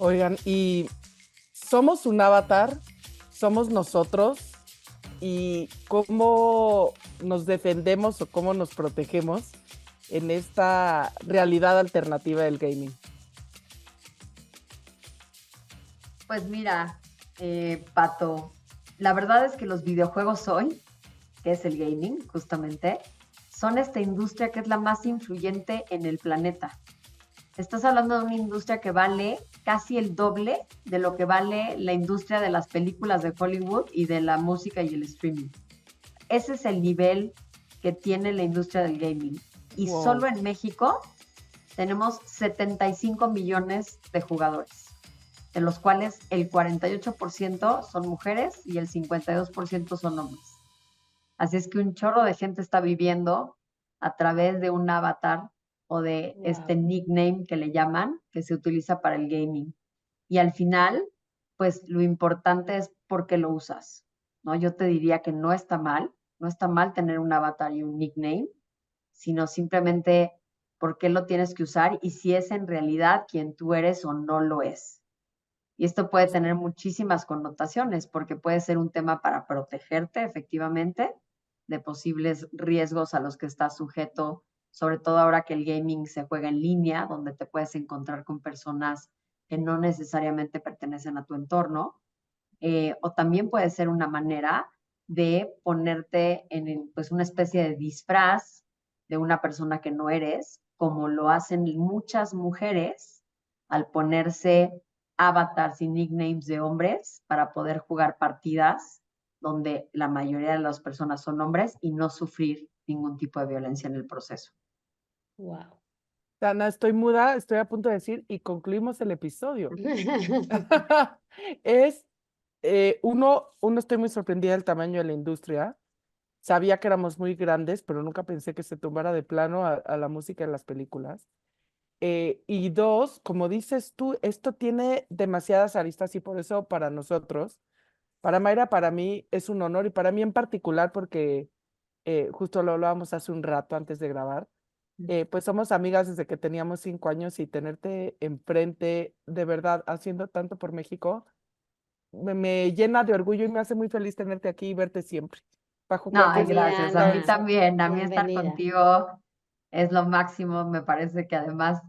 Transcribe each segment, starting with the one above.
Oigan, y somos un avatar, somos nosotros, y cómo nos defendemos o cómo nos protegemos en esta realidad alternativa del gaming. Pues mira, Pato, la verdad es que los videojuegos hoy, que es el gaming justamente, son esta industria que es la más influyente en el planeta. Estás hablando de una industria que vale casi el doble de lo que vale la industria de las películas de Hollywood y de la música y el streaming. Ese es el nivel que tiene la industria del gaming. Y Wow. solo en México tenemos 75 millones de jugadores, de los cuales el 48% son mujeres y el 52% son hombres. Así es que un chorro de gente está viviendo a través de un avatar o de este nickname que le llaman, que se utiliza para el gaming. Y al final, pues lo importante es por qué lo usas, ¿no? Yo te diría que no está mal tener un avatar y un nickname, sino simplemente por qué lo tienes que usar y si es en realidad quien tú eres o no lo es. Y esto puede tener muchísimas connotaciones, porque puede ser un tema para protegerte efectivamente de posibles riesgos a los que estás sujeto, sobre todo ahora que el gaming se juega en línea, donde te puedes encontrar con personas que no necesariamente pertenecen a tu entorno, o también puede ser una manera de ponerte en pues, una especie de disfraz de una persona que no eres, como lo hacen muchas mujeres al ponerse avatars y nicknames de hombres para poder jugar partidas donde la mayoría de las personas son hombres y no sufrir ningún tipo de violencia en el proceso. Wow. Ana, estoy muda, estoy a punto de decir, y concluimos el episodio. Es, uno, estoy muy sorprendida del tamaño de la industria. Sabía que éramos muy grandes, pero nunca pensé que se tumbara de plano a la música de las películas. Y dos, como dices tú, esto tiene demasiadas aristas y por eso para nosotros, para Mayra, para mí es un honor y para mí en particular porque justo lo hablábamos hace un rato antes de grabar, pues somos amigas desde que teníamos 5 años y tenerte enfrente, de verdad, haciendo tanto por México, me llena de orgullo y me hace muy feliz tenerte aquí y verte siempre, bajo No, cualquier gracias. A mí circunstancia. también. A mí estar Bienvenida. contigo es lo máximo. Me parece que además,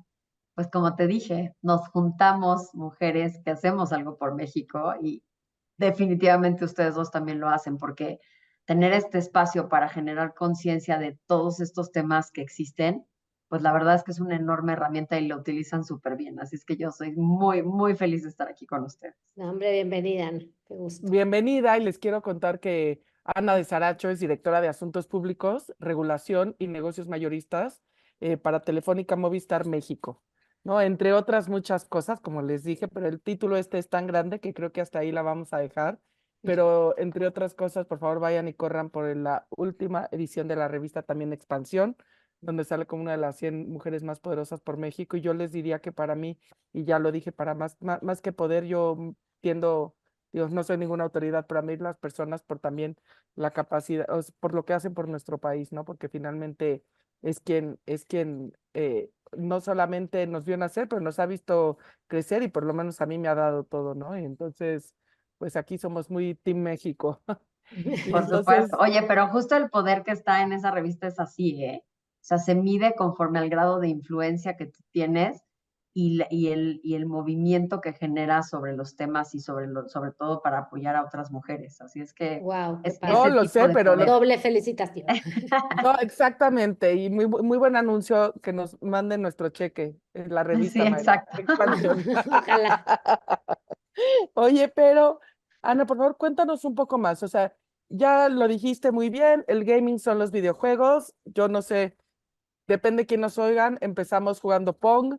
pues como te dije, nos juntamos mujeres que hacemos algo por México y definitivamente ustedes dos también lo hacen porque tener este espacio para generar conciencia de todos estos temas que existen, pues la verdad es que es una enorme herramienta y lo utilizan súper bien. Así es que yo soy muy, muy feliz de estar aquí con ustedes. No, hombre, bienvenida. Qué gusto. Bienvenida y les quiero contar que Ana de Saracho es directora de Asuntos Públicos, Regulación y Negocios Mayoristas para Telefónica Movistar México, ¿no? Entre otras muchas cosas, como les dije, pero el título este es tan grande que creo que hasta ahí la vamos a dejar. Pero entre otras cosas, por favor, vayan y corran por la última edición de la revista también Expansión, donde sale como una de las 100 mujeres más poderosas por México. Y yo les diría que para mí, y ya lo dije, para más que poder, yo tiendo. Dios, no soy ninguna autoridad, pero a mí las personas por también la capacidad, por lo que hacen por nuestro país, ¿no? Porque finalmente es quien no solamente nos vio nacer, pero nos ha visto crecer y por lo menos a mí me ha dado todo, ¿no? Y entonces, pues aquí somos muy Team México. Y Por supuesto. entonces, Oye, pero justo el poder que está en esa revista es así, ¿eh? O sea, se mide conforme al grado de influencia que tú tienes y el movimiento que genera sobre los temas y sobre todo para apoyar a otras mujeres. Así es que Wow, qué es no padre. ese lo tipo sé, de pero poder. Doble felicitación. no, exactamente, y muy buen anuncio que nos manden nuestro cheque en la Sí, revista Mayra, exacto. Expansión. Ojalá. Oye, pero Ana, por favor, cuéntanos un poco más. O sea, ya lo dijiste muy bien, el gaming son los videojuegos. Yo no sé, depende quién nos oigan. Empezamos jugando Pong,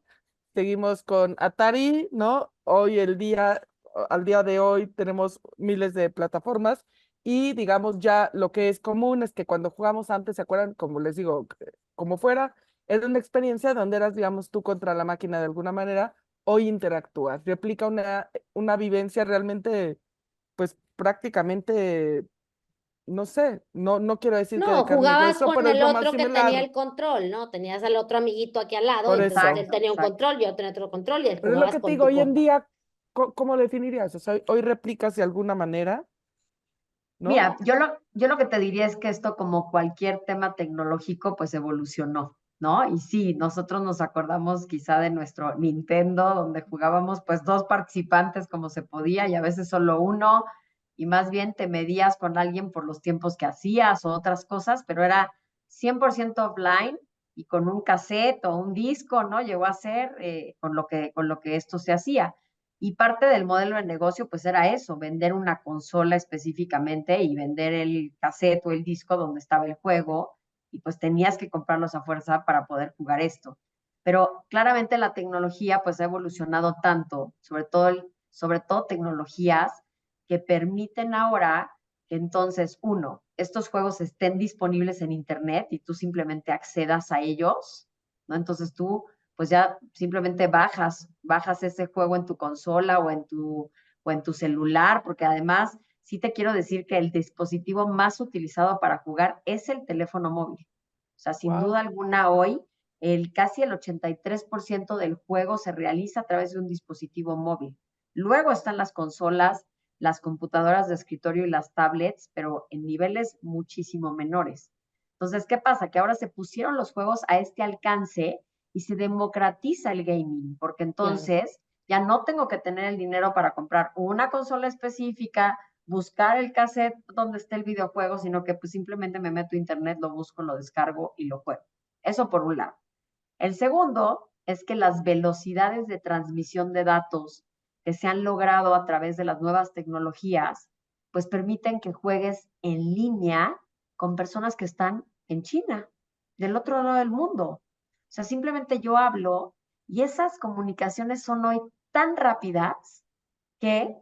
seguimos con Atari, ¿no? Al día de hoy tenemos miles de plataformas y digamos ya lo que es común es que cuando jugamos antes, ¿se acuerdan? Como les digo, como fuera, era una experiencia donde eras, digamos, tú contra la máquina de alguna manera. Hoy interactúas, replica una vivencia realmente, pues prácticamente, no sé, no quiero decir que de No, carne y jugabas hueso, con pero es el lo más otro que tenía similar. el control, ¿no? Tenías al otro amiguito aquí al lado, y Por entonces eso. él Exacto, tenía un exacto. control, yo tenía otro control, y Pero es lo jugabas que te con digo, tu hoy en compa. día, ¿cómo lo definirías? O sea, hoy replicas de alguna manera, ¿no? Mira, yo lo que te diría es que esto, como cualquier tema tecnológico, pues evolucionó, ¿no? Y sí, nosotros nos acordamos quizá de nuestro Nintendo, donde jugábamos pues dos participantes como se podía y a veces solo uno, y más bien te medías con alguien por los tiempos que hacías o otras cosas, pero era 100% offline y con un cassette o un disco, ¿no? Llegó a ser con lo que esto se hacía. Y parte del modelo de negocio, pues era eso, vender una consola específicamente y vender el cassette o el disco donde estaba el juego, y pues tenías que comprarlos a fuerza para poder jugar esto. Pero claramente la tecnología pues ha evolucionado tanto, sobre todo tecnologías que permiten ahora que entonces, uno, estos juegos estén disponibles en Internet y tú simplemente accedas a ellos, ¿no? Entonces tú pues ya simplemente bajas ese juego en tu consola o en tu celular, porque además sí te quiero decir que el dispositivo más utilizado para jugar es el teléfono móvil. O sea, sin duda Wow. alguna hoy, casi el 83% del juego se realiza a través de un dispositivo móvil. Luego están las consolas, las computadoras de escritorio y las tablets, pero en niveles muchísimo menores. Entonces, ¿qué pasa? Que ahora se pusieron los juegos a este alcance y se democratiza el gaming, porque Claro. entonces ya no tengo que tener el dinero para comprar una consola específica, buscar el cassette donde esté el videojuego, sino que pues simplemente me meto a internet, lo busco, lo descargo y lo juego. Eso por un lado. El segundo es que las velocidades de transmisión de datos que se han logrado a través de las nuevas tecnologías, pues permiten que juegues en línea con personas que están en China, del otro lado del mundo. O sea, simplemente yo hablo y esas comunicaciones son hoy tan rápidas que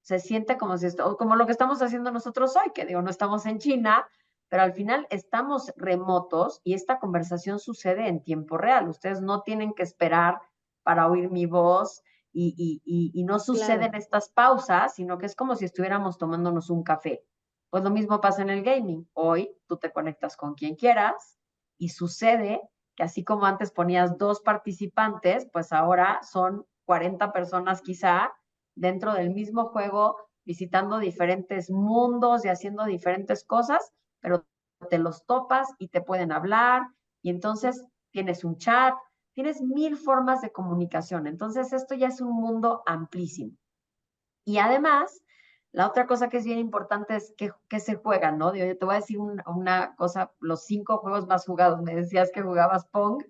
se siente como si esto, como lo que estamos haciendo nosotros hoy, que digo, no estamos en China, pero al final estamos remotos y esta conversación sucede en tiempo real. Ustedes no tienen que esperar para oír mi voz y no Claro. suceden estas pausas, sino que es como si estuviéramos tomándonos un café. Pues lo mismo pasa en el gaming. Hoy tú te conectas con quien quieras y sucede que así como antes ponías dos participantes, pues ahora son 40 personas quizá dentro del mismo juego, visitando diferentes mundos y haciendo diferentes cosas, pero te los topas y te pueden hablar y entonces tienes un chat, tienes mil formas de comunicación. Entonces esto ya es un mundo amplísimo. Y además, la otra cosa que es bien importante es que se juegan, ¿no? Yo te voy a decir una cosa, los 5 juegos más jugados. Me decías que jugabas Pong,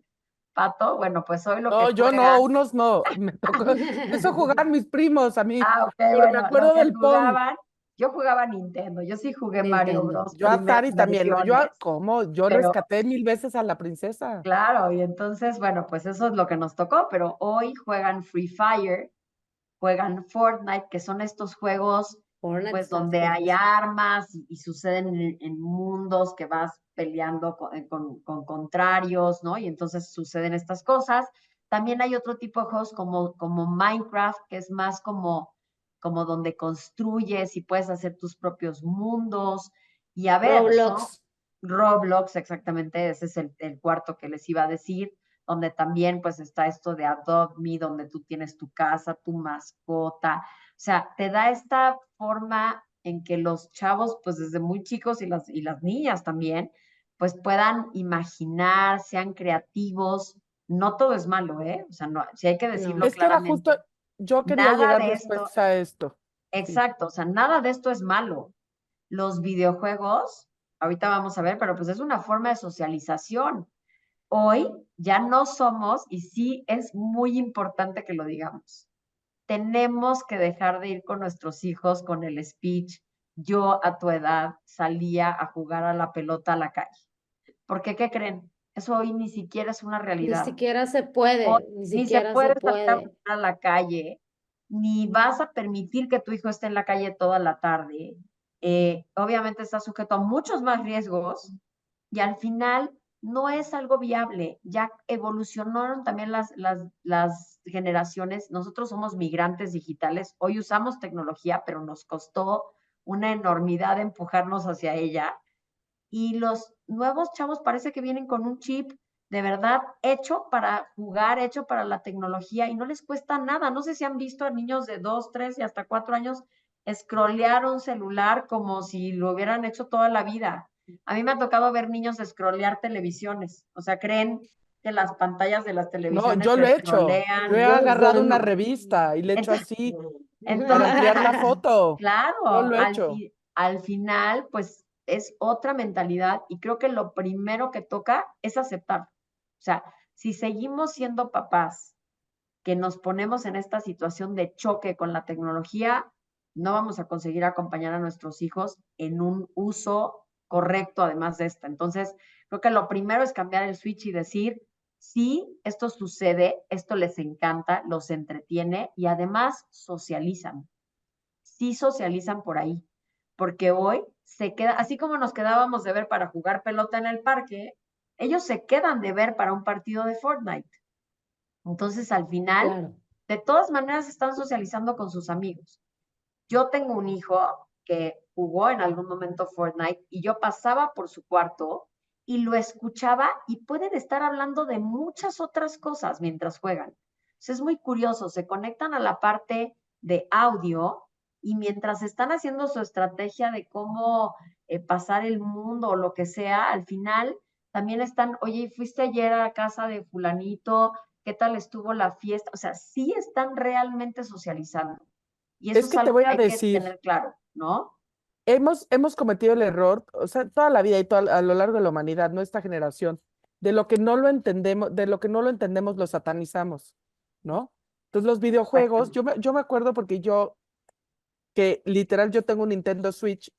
Pato. Bueno, pues hoy lo que No, yo juegan. no, unos no. Me tocó, eso jugar mis primos a mí, Ah, ok, pero me bueno, lo acuerdo que del Pong. jugaban, yo jugaba Nintendo, yo sí jugué Mario Nintendo. Bros. Yo Primeras Atari también, ¿no? versiones, ¿cómo? Yo pero rescaté 1000 veces a la princesa. claro, y entonces, bueno, pues eso es lo que nos tocó, pero hoy juegan Free Fire, juegan Fortnite, que son estos juegos, Fortnite pues está donde hay fuertísimo. armas y suceden en mundos que vas peleando con contrarios, ¿no? Y entonces suceden estas cosas. También hay otro tipo de juegos como Minecraft, que es más como donde construyes y puedes hacer tus propios mundos. Y a ver, son Roblox. Roblox, exactamente, ese es el cuarto que les iba a decir, donde también pues está esto de Adopt Me, donde tú tienes tu casa, tu mascota. O sea, te da esta forma en que los chavos, pues desde muy chicos y las niñas también, pues puedan imaginar, sean creativos. No todo es malo, ¿eh? O sea, no, sí hay que No. decirlo Es que era justo, claramente. yo quería Nada llegar de después esto, a esto. Sí. exacto, o sea, nada de esto es malo. Los videojuegos, ahorita vamos a ver, pero pues es una forma de socialización. Hoy ya no somos, y sí es muy importante que lo digamos, tenemos que dejar de ir con nuestros hijos con el speech, yo a tu edad salía a jugar a la pelota a la calle. Porque, ¿qué creen? Eso hoy ni siquiera es una Ni realidad. siquiera se Hoy puede, ni ni se siquiera se puede salir a puede. jugar a la calle, ni vas a permitir que tu hijo esté en la calle toda la tarde. Obviamente está sujeto a muchos más riesgos y al final no es algo viable. Ya evolucionaron también las generaciones. Nosotros somos migrantes digitales. Hoy usamos tecnología, pero nos costó una enormidad empujarnos hacia ella. Y los nuevos chavos parece que vienen con un chip de verdad hecho para jugar, hecho para la tecnología y no les cuesta nada. No sé si han visto a niños de 2, 3 y hasta 4 años scrollear un celular como si lo hubieran hecho toda la vida. A mí me ha tocado ver niños scrollear televisiones, o sea, creen que las pantallas de las No, televisiones yo lo se he hecho. Yo he scrollean. agarrado una revista y le he hecho Entonces, así para entonces, ampliar la foto. Yo claro, lo he hecho. al final, pues es otra mentalidad y creo que lo primero que toca es aceptar. O sea, si seguimos siendo papás que nos ponemos en esta situación de choque con la tecnología, no vamos a conseguir acompañar a nuestros hijos en un uso correcto además de esta. Entonces, creo que lo primero es cambiar el switch y decir, sí, esto sucede, esto les encanta, los entretiene y además socializan. Sí socializan por ahí, porque hoy se queda, así como nos quedábamos de ver para jugar pelota en el parque, ellos se quedan de ver para un partido de Fortnite. Entonces, al final, Claro. de todas maneras, están socializando con sus amigos. Yo tengo un hijo que jugó en algún momento Fortnite y yo pasaba por su cuarto y lo escuchaba y pueden estar hablando de muchas otras cosas mientras juegan. Entonces, es muy curioso, se conectan a la parte de audio y mientras están haciendo su estrategia de cómo pasar el mundo o lo que sea, al final también están, oye, ¿fuiste ayer a casa de fulanito? ¿Qué tal estuvo la fiesta? O sea, sí están realmente socializando. Y eso Es es que te algo voy que a hay que decir, tener claro, ¿no? hemos cometido el error, o sea, toda la vida y a lo largo de la humanidad, no esta generación, de lo que no lo entendemos, de lo que no lo entendemos, lo satanizamos, ¿no? Entonces los videojuegos, Exacto. yo me acuerdo porque que literal yo tengo un Nintendo Switch,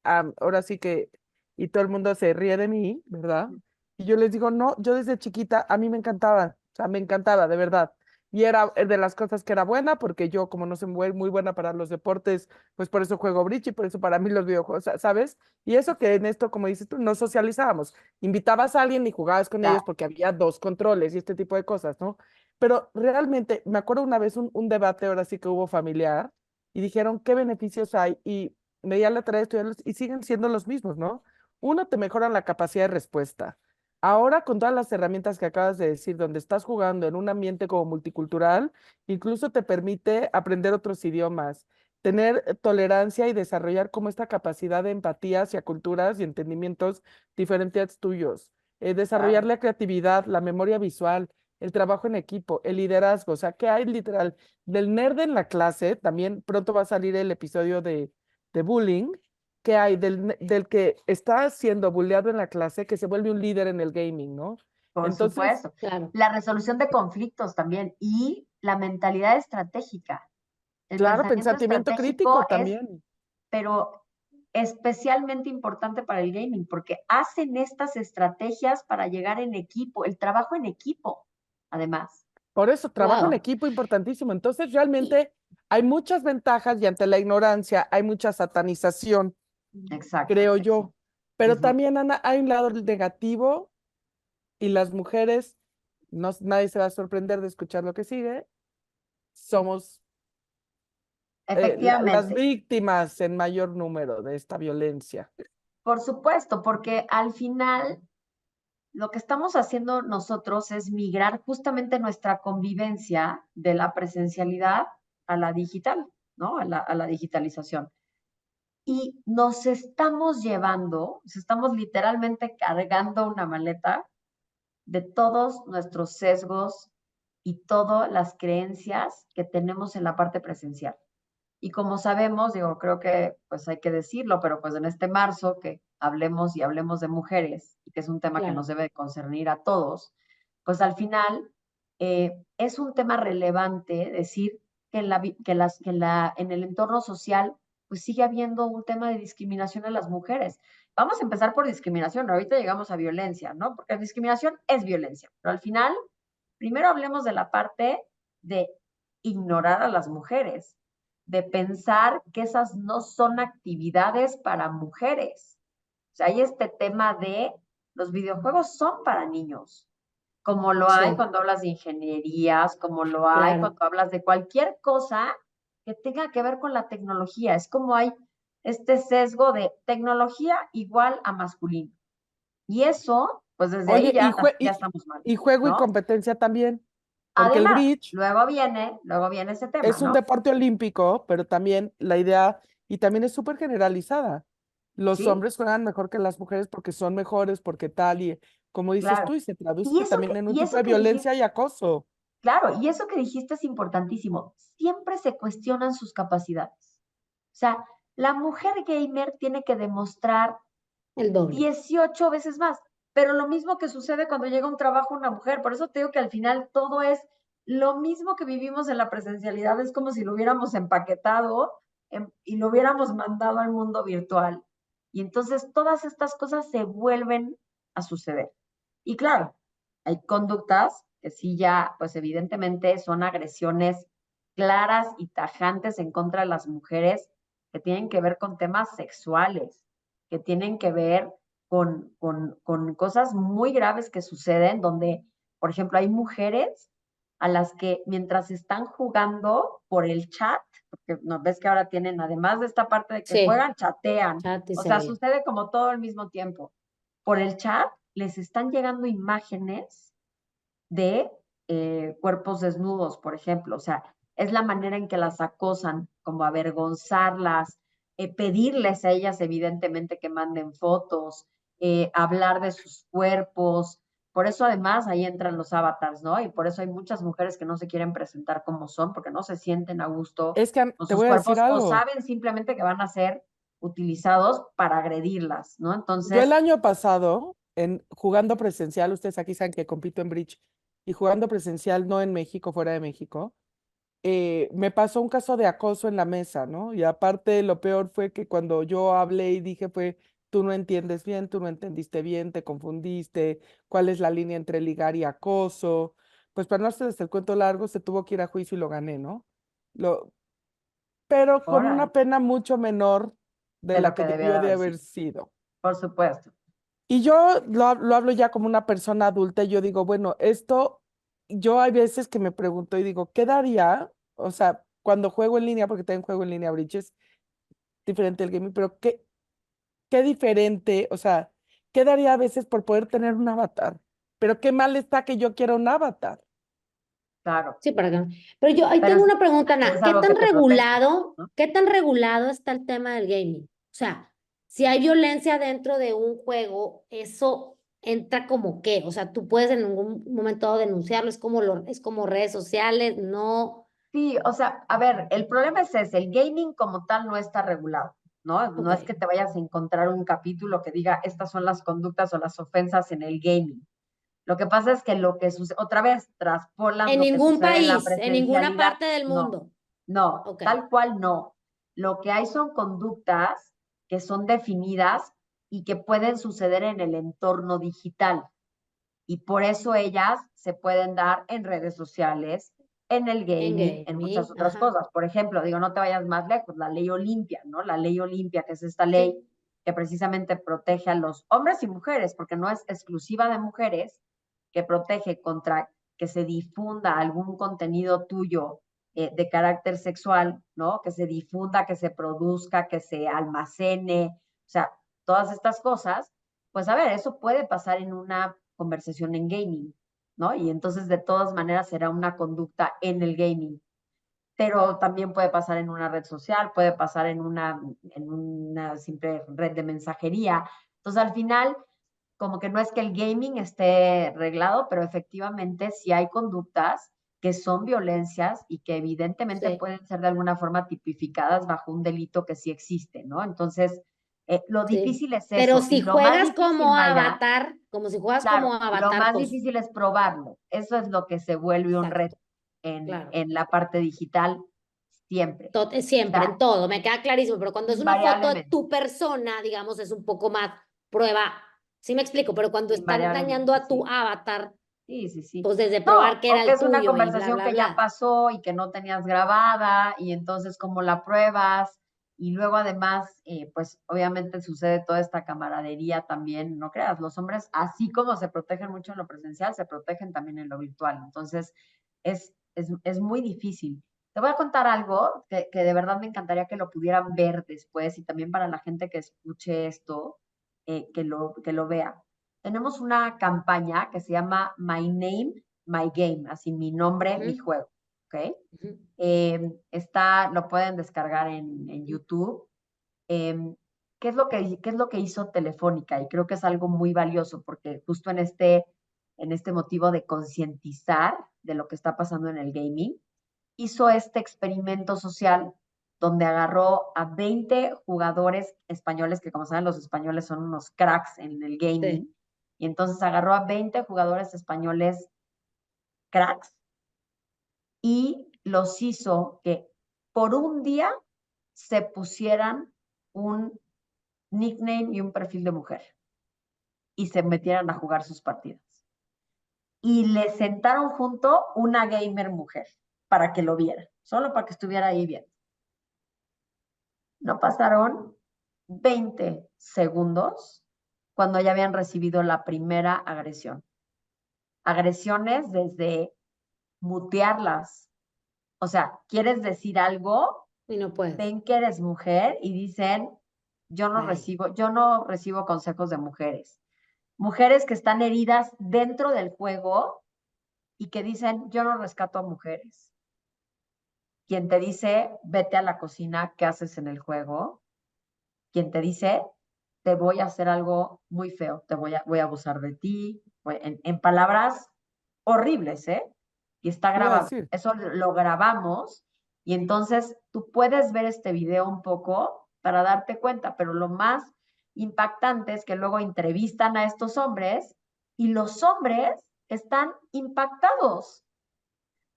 ahora sí que, y todo el mundo se ríe de mí, ¿verdad? Y yo les digo, no, yo desde chiquita, a mí me encantaba, o sea, me encantaba, de verdad. Y era de las cosas que era buena, porque yo, como no soy muy buena para los deportes, pues por eso juego bridge y por eso para mí los videojuegos, ¿sabes? Y eso que en esto, como dices tú, no socializábamos. Invitabas a alguien y jugabas con ellos Claro. porque había dos controles y este tipo de cosas, ¿no? Pero realmente, me acuerdo una vez un debate, ahora sí que hubo familiar, y dijeron qué beneficios hay y me di a la tarea de estudiarlos y siguen siendo los mismos, ¿no? Uno, te mejoran la capacidad de respuesta. Ahora, con todas las herramientas que acabas de decir, donde estás jugando en un ambiente como multicultural, incluso te permite aprender otros idiomas, tener tolerancia y desarrollar como esta capacidad de empatía hacia culturas y entendimientos diferentes tuyos, desarrollar Claro. la creatividad, la memoria visual, el trabajo en equipo, el liderazgo, o sea, que hay literal del nerd en la clase, también pronto va a salir el episodio de bullying, que hay del que está siendo bulleado en la clase, que se vuelve un líder en el gaming, ¿no? Por Entonces, supuesto. Claro. La resolución de conflictos también y la mentalidad estratégica. El claro, pensamiento pensamiento estratégico crítico es, también. pero especialmente importante para el gaming, porque hacen estas estrategias para llegar en equipo, el trabajo en equipo, además. Por eso, trabajo en Wow. equipo importantísimo. Entonces, realmente hay muchas ventajas y ante la ignorancia hay mucha satanización, Exacto. creo yo. Pero Ujú. también, Ana, hay un lado negativo y las mujeres, no, nadie se va a sorprender de escuchar lo que sigue, somos las Efectivamente. víctimas en mayor número de esta violencia. Por supuesto, porque al final lo que estamos haciendo nosotros es migrar justamente nuestra convivencia de la presencialidad a la digital, ¿no? A la digitalización. Y nos estamos llevando, estamos literalmente cargando una maleta de todos nuestros sesgos y todas las creencias que tenemos en la parte presencial. Y como sabemos, digo, creo que pues hay que decirlo, pero pues en este marzo que hablemos y hablemos de mujeres, y que es un tema que nos Claro. debe concernir a todos, pues al final es un tema relevante decir que, en el entorno social pues sigue habiendo un tema de discriminación a las mujeres. Vamos a empezar por discriminación, ahorita llegamos a violencia, ¿no? Porque discriminación es violencia, pero al final, primero hablemos de la parte de ignorar a las mujeres, de pensar que esas no son actividades para mujeres. O sea, hay este tema de los videojuegos son para niños, como lo hay Sí, cuando hablas de ingenierías, como lo hay claro. cuando hablas de cualquier cosa que tenga que ver con la tecnología. Es como hay este sesgo de tecnología igual a masculino. Y eso pues desde ahí Oye, ya, ya estamos mal, y juego y ¿no? competencia también, porque el Además, bridge luego viene ese tema, es un ¿no? deporte olímpico, pero también la idea, y también es súper generalizada. Los Sí, hombres juegan mejor que las mujeres porque son mejores, porque tal, y como dices claro. tú, y se traduce también en un Y tipo eso de que dijiste, violencia y acoso. claro, y eso que dijiste es importantísimo. Siempre se cuestionan sus capacidades. O sea, la mujer gamer tiene que demostrar El doble. 18 veces más. Pero lo mismo que sucede cuando llega a un trabajo una mujer. Por eso te digo que al final todo es lo mismo que vivimos en la presencialidad. Es como si lo hubiéramos empaquetado y lo hubiéramos mandado al mundo virtual. Y entonces todas estas cosas se vuelven a suceder. Y claro, hay conductas que sí ya, pues evidentemente son agresiones claras y tajantes en contra de las mujeres que tienen que ver con temas sexuales, que tienen que ver con cosas muy graves que suceden, donde, por ejemplo, hay mujeres a las que mientras están jugando por el chat, porque no ves que ahora tienen, además de esta parte de que Sí, juegan, chatean, chat y o sea, celular. sucede como todo al mismo tiempo. Por el chat les están llegando imágenes de cuerpos desnudos, por ejemplo. O sea, es la manera en que las acosan, como avergonzarlas, pedirles a ellas, evidentemente, que manden fotos, hablar de sus cuerpos. Por eso, además, ahí entran los avatars, ¿no? Y por eso hay muchas mujeres que no se quieren presentar como son, porque no se sienten a gusto Es que con te sus voy a decir cuerpos o algo. saben simplemente que van a ser utilizados para agredirlas, ¿no? Yo el Entonces, año pasado, jugando presencial, ustedes aquí saben que compito en bridge, y jugando presencial no en México, fuera de México, me pasó un caso de acoso en la mesa, ¿no? Y aparte lo peor fue que cuando yo hablé y dije fue, tú no entiendes bien, tú no entendiste bien, te confundiste, cuál es la línea entre ligar y acoso. Pues para no hacerles el cuento largo, se tuvo que ir a juicio y lo gané, ¿no? Lo, pero con órale, una pena mucho menor de de la lo que que debió debió de de haber haber sido, sido. por supuesto. Y yo lo hablo ya como una persona adulta y yo digo, bueno, esto, yo hay veces que me pregunto y digo, ¿qué daría? O sea, cuando juego en línea, porque también juego en línea Bridge, es diferente el gaming, pero qué diferente, o sea, ¿qué daría a veces por poder tener un avatar? Pero qué mal está que yo quiera un avatar. Claro, Sí, para que. Pero yo ahí pero tengo una pregunta, pero Ana. es algo que te protege, ¿no? ¿Qué tan regulado está el tema del gaming? O sea, si hay violencia dentro de un juego, eso entra como qué? O sea, tú puedes en algún momento dado denunciarlo, es como redes sociales, no. Sí, o sea, a ver, el problema es ese, el gaming como tal no está regulado, ¿no? No Ok. es que te vayas a encontrar un capítulo que diga estas son las conductas o las ofensas en el gaming. Lo que pasa es que lo que sucede, otra vez, traspolas En lo que ningún sucede en la país, en ninguna presencialidad. parte del No, mundo. no, Ok. tal cual no. Lo que hay son conductas que son definidas y que pueden suceder en el entorno digital. Y por eso ellas se pueden dar en redes sociales, en el En gaming, en muchas gaming, otras ajá. cosas. Por ejemplo, digo, no te vayas más lejos, la ley Olimpia, ¿no? La ley Olimpia, que es esta ley Sí, que precisamente protege a los hombres y mujeres, porque no es exclusiva de mujeres, que protege contra que se difunda algún contenido tuyo de carácter sexual, ¿no? Que se difunda, que se produzca, que se almacene, o sea, todas estas cosas, pues a ver, eso puede pasar en una conversación en gaming, ¿no? Y entonces de todas maneras será una conducta en el gaming, pero también puede pasar en una red social, puede pasar en una simple red de mensajería. Entonces al final, como que no es que el gaming esté reglado, pero efectivamente sí hay conductas que son violencias y que evidentemente sí, pueden ser de alguna forma tipificadas bajo un delito que sí existe, ¿no? Entonces, lo sí. difícil es Pero eso. si Y lo más juegas difícil, como Mayra, avatar, como si juegas como claro, lo avatar, más pues, difícil es probarlo. Eso es lo que se vuelve un reto exacto, claro. en la parte digital siempre. O Siempre, sea, en todo, me queda clarísimo, pero cuando es una foto de invariablemente, tu persona, digamos, es un poco más prueba. Sí me explico, pero cuando están dañando invariablemente, a tu sí. avatar, Sí, sí, sí. pues desde probar No, que era o que el es una tuyo y bla, conversación bla, que ya bla. pasó y que no tenías grabada y entonces cómo la pruebas. Y luego además, pues obviamente sucede toda esta camaradería también, no creas, los hombres, así como se protegen mucho en lo presencial, se protegen también en lo virtual. Entonces, es muy difícil. Te voy a contar algo que de verdad me encantaría que lo pudieran ver después y también para la gente que escuche esto, que lo vea. tenemos una campaña que se llama My Name, My Game, así mi nombre, mi Ujú, juego, ¿ok? ujú. Lo pueden descargar en YouTube. Em, ¿qué es lo que hizo Telefónica? Y creo que es algo muy valioso porque justo en este motivo de concientizar de lo que está pasando en el gaming, hizo este experimento social donde agarró a 20 jugadores españoles, que como saben los españoles son unos cracks en el Sí, gaming, y entonces agarró a 20 jugadores españoles cracks y los hizo que por un día se pusieran un nickname y un perfil de mujer y se metieran a jugar sus partidas. Y le sentaron junto una gamer mujer para que lo viera, solo para que estuviera ahí bien. No pasaron 20 segundos cuando ya habían recibido la primera agresión. Agresiones desde mutearlas. O sea, ¿quieres decir algo? y no puedes. Ven que eres mujer y dicen, Bye. yo no recibo consejos de mujeres. Mujeres que están heridas dentro del juego y que dicen, yo no rescato a mujeres. Quien te dice, vete a la cocina, ¿qué haces en el juego? Quien te dice, te voy a hacer algo muy feo, voy a abusar de ti, en palabras horribles, ¿eh? Y está Te iba a grabado. decir. Eso lo grabamos y entonces tú puedes ver este video un poco para darte cuenta, pero lo más impactante es que luego entrevistan a estos hombres y los hombres están impactados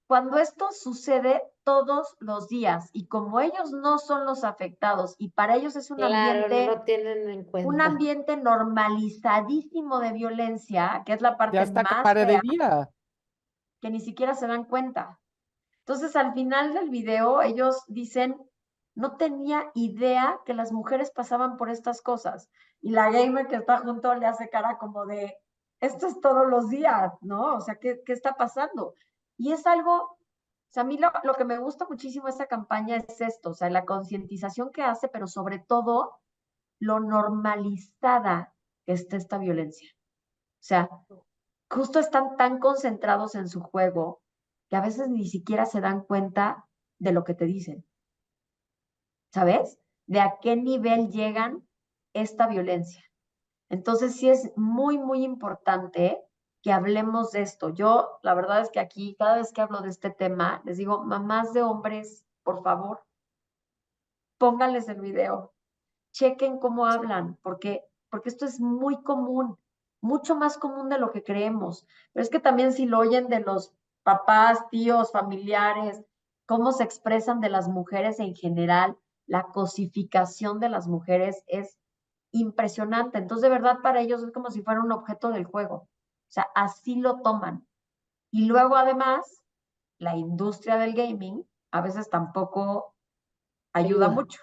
cuando esto sucede todos los días y como ellos no son los afectados y para ellos es Claro, no lo tienen en un cuenta. ambiente normalizadísimo de violencia, que es la Ya parte hasta que más pare de fea, día. que ni siquiera se dan cuenta. Entonces, al final del video, ellos dicen, no tenía idea que las mujeres pasaban por estas cosas. Y la gamer que está junto le hace cara como de, esto es todos los días, ¿no? O sea, ¿qué está pasando? Y es algo, o sea, a mí lo que me gusta muchísimo de esta campaña es esto, o sea, la concientización que hace, pero sobre todo lo normalizada que está esta violencia. O sea, justo están tan concentrados en su juego que a veces ni siquiera se dan cuenta de lo que te dicen, ¿sabes? De a qué nivel llegan esta violencia. Entonces sí es muy, muy importante que hablemos de esto. Yo, la verdad es que aquí, cada vez que hablo de este tema, les digo, mamás de hombres, por favor, pónganles el video, chequen cómo hablan, porque esto es muy común, mucho más común de lo que creemos. Pero es que también si lo oyen de los papás, tíos, familiares, cómo se expresan de las mujeres en general, la cosificación de las mujeres es impresionante. Entonces, de verdad, para ellos es como si fuera un objeto del juego. O sea, así lo toman. Y luego, además, la industria del gaming a veces tampoco ayuda Ayuda. mucho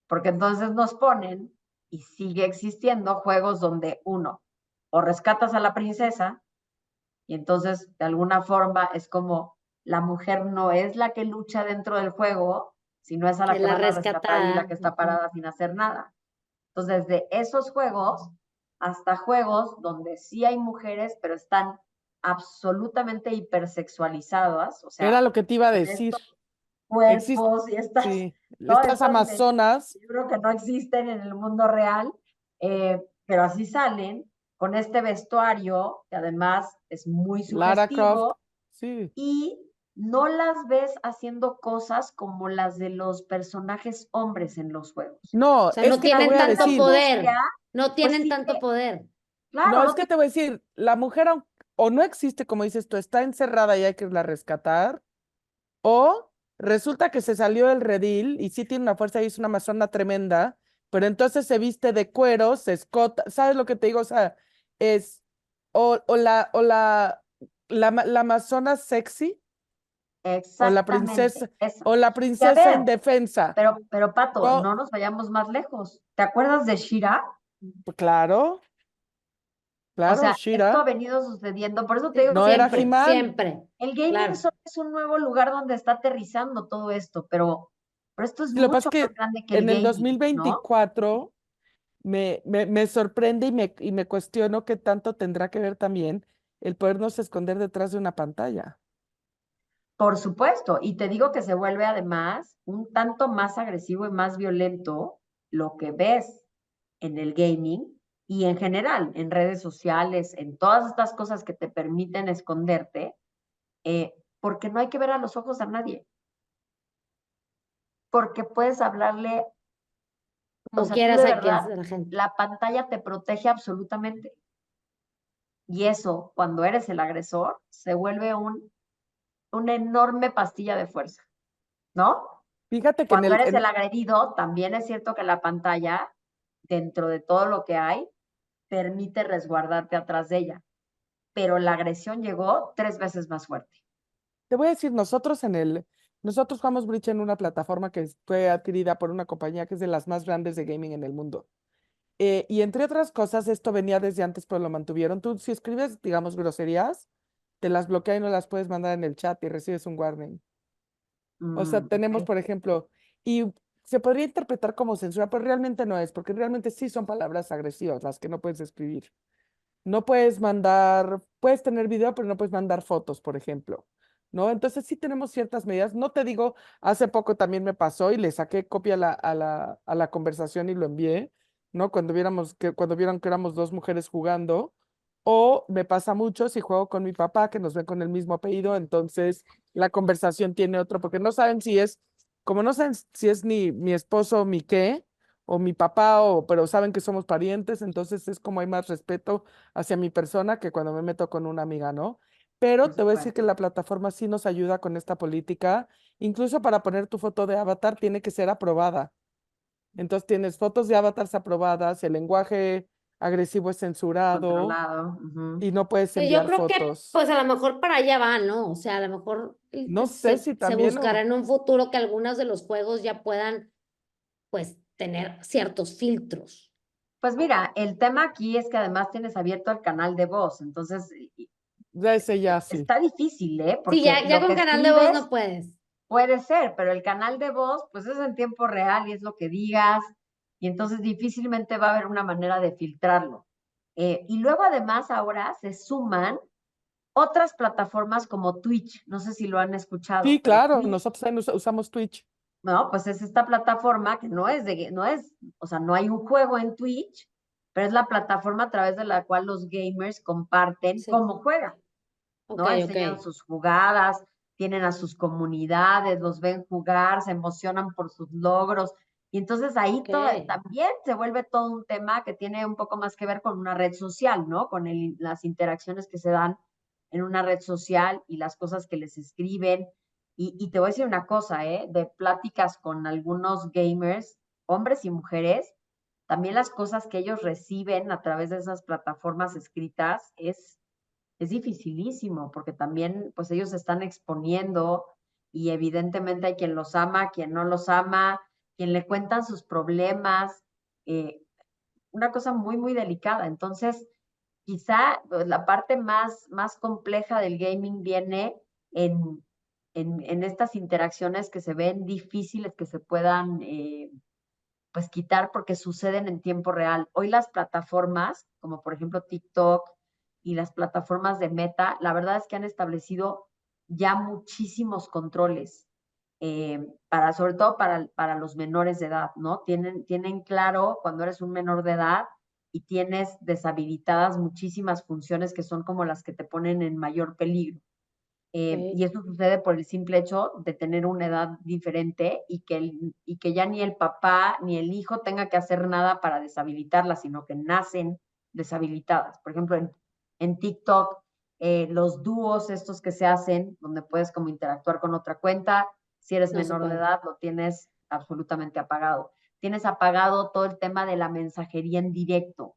porque entonces nos ponen y sigue existiendo juegos donde uno, o rescatas a la princesa y entonces de alguna forma es como la mujer no es la que lucha dentro del juego, sino es a la Es que la van a rescatar y la rescatada. que está Ujú. parada sin hacer nada. Entonces, de esos juegos hasta juegos donde sí hay mujeres, pero están absolutamente hipersexualizadas, o Era sea, lo que te iba a con decir. estos Existe, cuerpos y estas, sí, ¿no? estas Estas amazonas, yo creo que no existen en el mundo real, pero así salen con este vestuario que además es muy Lara Croft, sugestivo sí. y no las ves haciendo cosas como las de los personajes hombres en los juegos. O No, sea, es no que te tienen voy a tanto decir, Industria, poder. No pues tienen sí, tanto poder. no, claro, es no que tiene te voy a decir, la mujer o no existe, como dices tú, está encerrada y hay que irla a rescatar, o resulta que se salió del redil y sí tiene una fuerza y es una amazona tremenda, pero entonces se viste de cuero, se escota, ¿sabes lo que te digo? O sea, es, la amazona sexy, o la exactamente princesa, eso. o la Y a princesa ver, indefensa. pero Pato, No, no nos vayamos más lejos. ¿Te acuerdas de Shira? claro, O claro, sea, esto ha Shira, venido sucediendo. Por eso te Sí, digo no que era siempre, He-Man. siempre. el gaming Claro. solo es un nuevo lugar donde está aterrizando todo esto, pero esto es Sí, lo que pasa es mucho más que grande que el en el gaming, ¿no? 2024 me sorprende y me cuestiono qué tanto tendrá que ver también el podernos esconder detrás de una pantalla. Por supuesto, y te digo que se vuelve además un tanto más agresivo y más violento lo que ves en el gaming y en general en redes sociales, en todas estas cosas que te permiten esconderte, porque no hay que ver a los ojos a nadie, porque puedes hablarle, o Como sea, tú de quieras a quien verdad, sea la gente. la pantalla te protege absolutamente. Y eso, cuando eres el agresor, se vuelve una enorme pastilla de fuerza, ¿no? Fíjate que Cuando eres el agredido, también es cierto que la pantalla, dentro de todo lo que hay, permite resguardarte atrás de ella. Pero la agresión llegó 3 veces más fuerte. te voy a decir, nosotros jugamos Bridge en una plataforma que fue adquirida por una compañía que es de las más grandes de gaming en el mundo. Y entre otras cosas, esto venía desde antes, pero lo mantuvieron. Tú, si escribes, digamos, groserías, te las bloquea y no las puedes mandar en el chat y recibes un warning. O sea, tenemos, Ok, por ejemplo, y se podría interpretar como censura, pero realmente no es, porque realmente sí son palabras agresivas las que no puedes escribir. No puedes mandar, puedes tener video, pero no puedes mandar fotos, por ejemplo, ¿no? Entonces sí tenemos ciertas medidas. No te digo, hace poco también me pasó y le saqué copia a la conversación y lo envié, ¿no? Cuando vieron que éramos dos mujeres jugando. O me pasa mucho si juego con mi papá, que nos ven con el mismo apellido, entonces la conversación tiene otro, porque no saben si es, como no saben si es ni mi esposo o mi qué, o mi papá, pero saben que somos parientes, entonces es como hay más respeto hacia mi persona que cuando me meto con una amiga, ¿no? Pero por te voy a decir que supuesto. la plataforma sí nos ayuda con esta política, incluso para poner tu foto de avatar tiene que ser aprobada. Entonces tienes fotos de avatars aprobadas, el lenguaje agresivo es censurado Controlado. Ujú. y no puedes Pero yo enviar creo que, fotos. pues a lo mejor para allá va, ¿no? O sea, a lo mejor No sé si se también buscará en un futuro que algunos de los juegos ya puedan, pues, tener ciertos filtros. Pues mira, el tema aquí es que además tienes abierto el canal de voz, entonces ya ese ya sí. está difícil, ¿eh? Sí, Porque ya lo que con canal de voz escribes no puedes. puede ser, pero el canal de voz, pues es en tiempo real y es lo que digas, y entonces difícilmente va a haber una manera de filtrarlo. Y luego además ahora se suman otras plataformas como Twitch, no sé si lo han escuchado, Sí, pero claro, Twitch, nosotros también usamos Twitch. no, pues es esta plataforma que no es, o sea, no hay un juego en Twitch, pero es la plataforma a través de la cual los gamers comparten Sí, cómo juegan. ok, ¿No? ok, Enseñan sus jugadas, tienen a sus comunidades, los ven jugar, se emocionan por sus logros. Y entonces ahí ok. también se vuelve todo un tema que tiene un poco más que ver con una red social, ¿no? Con las interacciones que se dan en una red social y las cosas que les escriben. Y te voy a decir una cosa, ¿eh? De pláticas con algunos gamers, hombres y mujeres, también las cosas que ellos reciben a través de esas plataformas escritas es dificilísimo porque también pues ellos se están exponiendo y evidentemente hay quien los ama, quien no los ama, quien le cuentan sus problemas, eh, una cosa muy, muy delicada. Entonces, quizá pues, la parte más compleja del gaming viene en, en estas interacciones que se ven difíciles que se puedan pues quitar porque suceden en tiempo real. Hoy las plataformas, como por ejemplo TikTok y las plataformas de Meta, la verdad es que han establecido ya muchísimos controles, sobre todo para los menores de edad, ¿no? Tienen claro cuando eres un menor de edad y tienes deshabilitadas muchísimas funciones que son como las que te ponen en mayor peligro. Ok. Y eso sucede por el simple hecho de tener una edad diferente y que ya ni el papá ni el hijo tenga que hacer nada para deshabilitarlas, sino que nacen deshabilitadas. Por ejemplo, en TikTok, los dúos estos que se hacen, donde puedes como interactuar con otra cuenta, si eres No se menor de puede. edad, lo tienes absolutamente apagado. Tienes apagado todo el tema de la mensajería en directo.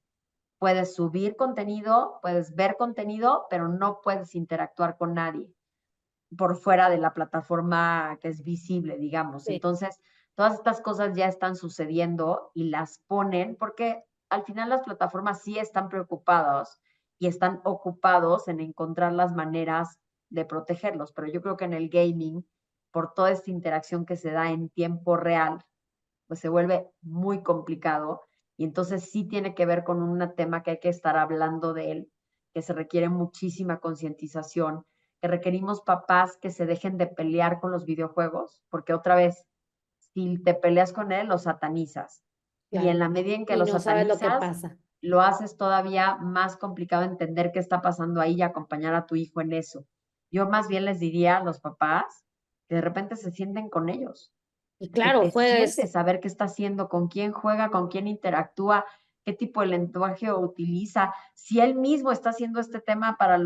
Puedes subir contenido, puedes ver contenido, pero no puedes interactuar con nadie por fuera de la plataforma que es visible, digamos. Sí. Entonces, todas estas cosas ya están sucediendo y las ponen porque al final las plataformas sí están preocupadas y están ocupados en encontrar las maneras de protegerlos, pero yo creo que en el gaming, por toda esta interacción que se da en tiempo real, pues se vuelve muy complicado Y entonces sí tiene que ver con un tema que hay que estar hablando de él, que se requiere muchísima concientización, que requerimos papás que se dejen de pelear con los videojuegos, porque otra vez, si te peleas con él, lo satanizas. Y en Claro. la medida en que Y lo no sabes lo que satanizas, pasa. lo haces todavía más complicado entender qué está pasando ahí y acompañar a tu hijo en eso. Yo más bien les diría a los papás que de repente se sienten con ellos, Y que claro, te juegues. sientes a ver qué está haciendo, con quién juega, con quién interactúa, qué tipo de lenguaje utiliza, si él mismo está haciendo este tema para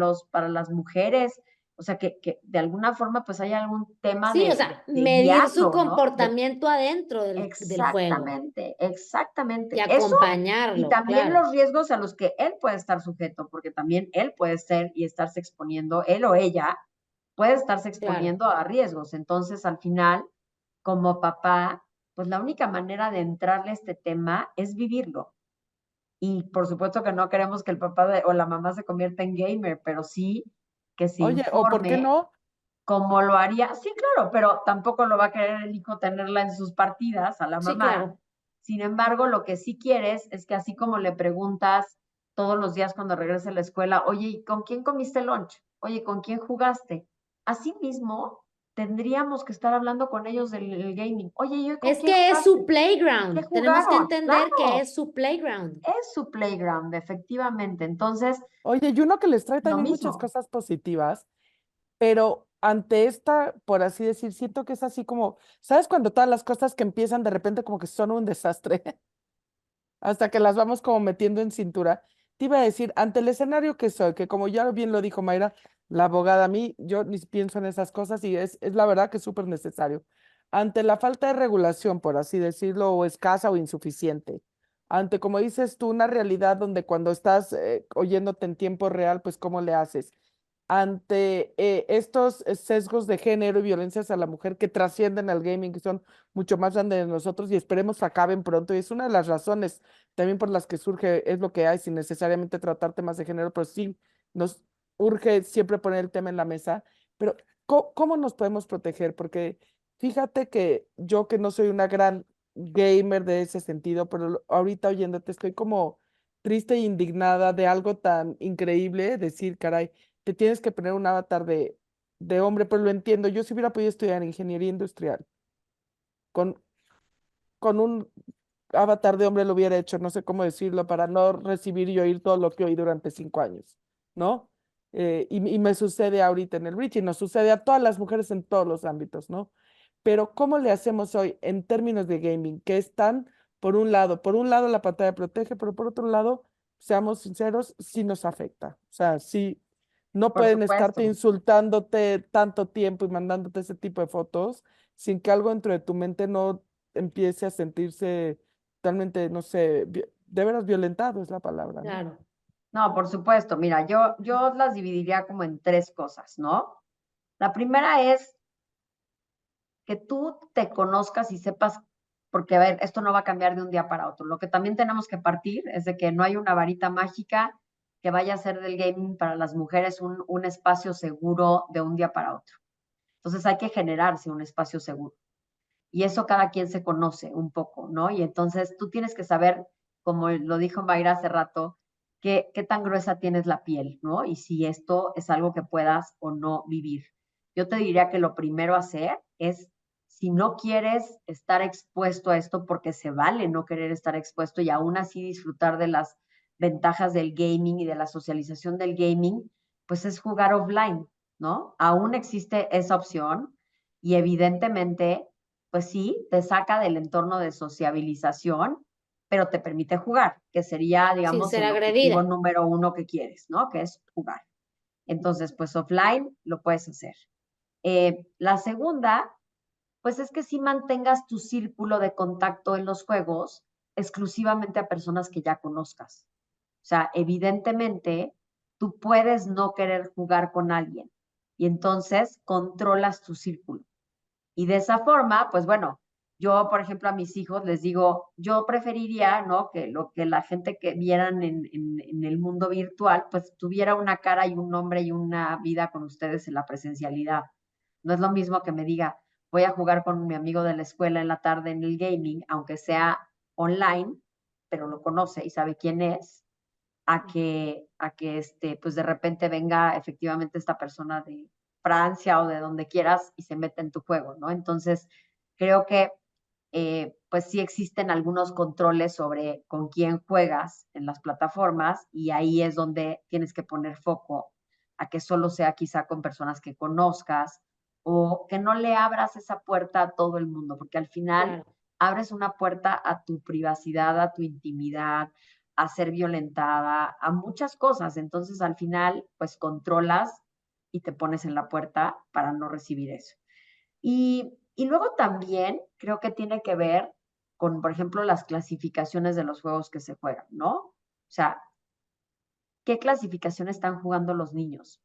las mujeres, o sea, que de alguna forma pues haya algún tema Sí, o sea, de medir su guiarlo, ¿no? comportamiento adentro del juego Exactamente, y exactamente. Eso y acompañarlo, también claro, los riesgos a los que él puede estar sujeto, porque también él puede ser y estarse exponiendo, él o ella puede estarse claro. exponiendo a riesgos. Entonces, al final, como papá, pues la única manera de entrarle a este tema es vivirlo. Y por supuesto que no queremos que el o la mamá se convierta en gamer, pero sí que se Oye, o por qué informe no, cómo lo haría. Sí, claro, pero tampoco lo va a querer el hijo tenerla en sus partidas a la Sí, mamá. claro. Sin embargo, lo que sí quieres es que así como le preguntas todos los días cuando regrese a la escuela, oye, ¿y con quién comiste lunch? Oye, ¿con quién jugaste? Así mismo, tendríamos que estar hablando con ellos del gaming. Oye, ¿y hoy con Es quién que es su jugaste? ¿Qué playground. Tenemos que jugaron? entender que Claro, es su playground. es su playground, efectivamente. Entonces, oye, y uno que les trae lo también muchas mismo. cosas positivas, pero ante esta, por así decir, siento que es así como, ¿sabes? Cuando todas las cosas que empiezan de repente como que son un desastre, hasta que las vamos como metiendo en cintura. Te iba a decir, ante el escenario que soy, que como ya bien lo dijo Mayra, la abogada, a mí, yo ni pienso en esas cosas y es la verdad que es súper necesario. Ante la falta de regulación, por así decirlo, o escasa o insuficiente, ante, como dices tú, una realidad donde cuando estás oyéndote en tiempo real, pues, ¿cómo le haces? Ante estos sesgos de género y violencias a la mujer que trascienden al gaming, que son mucho más grandes de nosotros y esperemos que acaben pronto. Y es una de las razones también por las que surge, es lo que hay, sin necesariamente tratar temas de género, pero sí nos urge siempre poner el tema en la mesa. Pero, ¿cómo nos podemos proteger? Porque fíjate que yo que no soy una gran gamer de ese sentido, pero ahorita oyéndote estoy como triste e indignada de algo tan increíble, decir, caray, te tienes que poner un avatar de hombre, pero lo entiendo. Yo si hubiera podido estudiar ingeniería industrial con, con un avatar de hombre lo hubiera hecho, no sé cómo decirlo, para no recibir y oír todo lo que oí durante 5 años, ¿no? Y me sucede ahorita en el Bridge y nos sucede a todas las mujeres en todos los ámbitos, ¿no? Pero ¿cómo le hacemos hoy en términos de gaming? Que están, por un lado la pantalla protege, pero por otro lado, seamos sinceros, sí nos afecta. O sea, sí, no Por pueden estarte supuesto. insultándote tanto tiempo y mandándote ese tipo de fotos sin que algo dentro de tu mente no empiece a sentirse totalmente, no sé, de veras violentado es la palabra, ¿no? Claro. No, por supuesto. Mira, yo las dividiría como en tres cosas, ¿no? La primera es que tú te conozcas y sepas, porque a ver, esto no va a cambiar de un día para otro. Lo que también tenemos que partir es de que no hay una varita mágica que vaya a hacer del gaming para las mujeres un espacio seguro de un día para otro. Entonces hay que generarse un espacio seguro. Y eso cada quien se conoce un poco, ¿no? Y entonces tú tienes que saber, como lo dijo Mayra hace rato, qué tan gruesa tienes la piel, ¿no? Y si esto es algo que puedas o no vivir. Yo te diría que lo primero a hacer es, si no quieres estar expuesto a esto, porque se vale no querer estar expuesto y aún así disfrutar de las ventajas del gaming y de la socialización del gaming, pues es jugar offline, ¿no? Aún existe esa opción y evidentemente pues sí, te saca del entorno de sociabilización, pero te permite jugar, que sería, Sin digamos, ser el objetivo agredida. número uno que quieres, ¿no? Que es jugar. Entonces, pues offline lo puedes hacer. La segunda, pues es que sí mantengas tu círculo de contacto en los juegos exclusivamente a personas que ya conozcas. O sea, evidentemente, tú puedes no querer jugar con alguien y entonces controlas tu círculo. Y de esa forma, pues bueno, yo, por ejemplo, a mis hijos les digo, yo preferiría, ¿no? Que lo que la gente que vieran en el mundo virtual, pues tuviera una cara y un nombre y una vida con ustedes en la presencialidad. No es lo mismo que me diga, voy a jugar con mi amigo de la escuela en la tarde en el gaming, aunque sea online, pero lo conoce y sabe quién es, a que pues de repente venga efectivamente esta persona de Francia o de donde quieras y se meta en tu juego, ¿no? Entonces, creo que pues sí existen algunos controles sobre con quién juegas en las plataformas y ahí es donde tienes que poner foco a que solo sea quizá con personas que conozcas o que no le abras esa puerta a todo el mundo, porque al final Claro. abres una puerta a tu privacidad, a tu intimidad, a ser violentada, a muchas cosas. Entonces, al final, pues controlas y te pones en la puerta para no recibir eso. Y luego también creo que tiene que ver con, por ejemplo, las clasificaciones de los juegos que se juegan, ¿no? O sea, ¿qué clasificación están jugando los niños?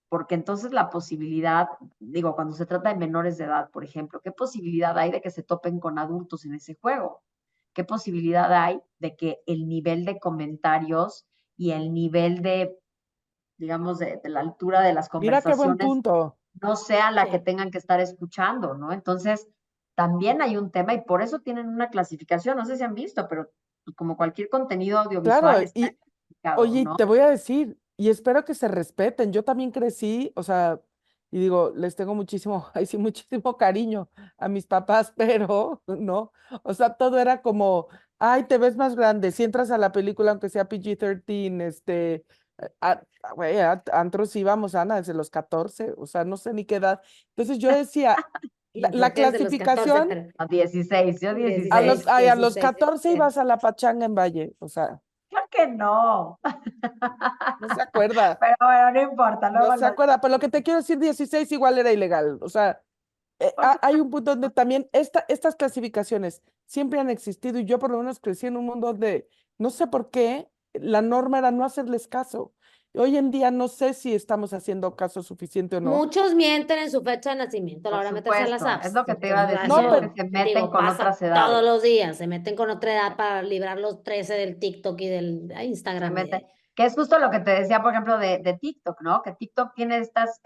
Porque entonces la posibilidad, digo, cuando se trata de menores de edad, por ejemplo, ¿qué posibilidad hay de que se topen con adultos en ese juego? ¿Qué posibilidad hay de que el nivel de comentarios y el nivel de, digamos, de la altura de las Mira qué buen conversaciones punto. no sea la que Sí. tengan que estar escuchando, ¿no? Entonces, también hay un tema y por eso tienen una clasificación, no sé si han visto, pero como cualquier contenido Claro, audiovisual está y clasificado, oye, ¿no? te voy a decir, y espero que se respeten. Yo también crecí, o sea, y digo, les tengo muchísimo, ay sí, muchísimo cariño a mis papás, pero no, o sea, todo era como, ay, te ves más grande, si entras a la película, aunque sea PG-13, güey, antros íbamos, Ana, desde los 14, o sea, no sé ni qué edad. Entonces yo decía, ¿Y la por qué desde los 14? clasificación, Pero A 16, yo 16, 16. a los 16. 14 ibas a la pachanga en Valle, o sea, Claro que no. no se acuerda. Pero bueno, no importa, No luego se lo... acuerda, pero lo que te quiero decir, 16 igual era ilegal. O sea, Por hay supuesto. un punto donde también estas clasificaciones siempre han existido y yo por lo menos crecí en un mundo donde no sé por qué la norma era no hacerles caso. Hoy en día no sé si estamos haciendo caso suficiente o no. Muchos mienten en su fecha de nacimiento a la Por hora de meterse a las supuesto, es apps. lo que te iba a Entonces, decir, No, es que pero eso, se meten digo, con otras pasa todos edades. los días. Se meten con otra edad para librar los 13 del TikTok y del Se Instagram. meten, que es justo lo que te decía, por ejemplo, de TikTok, ¿no? Que TikTok tiene estas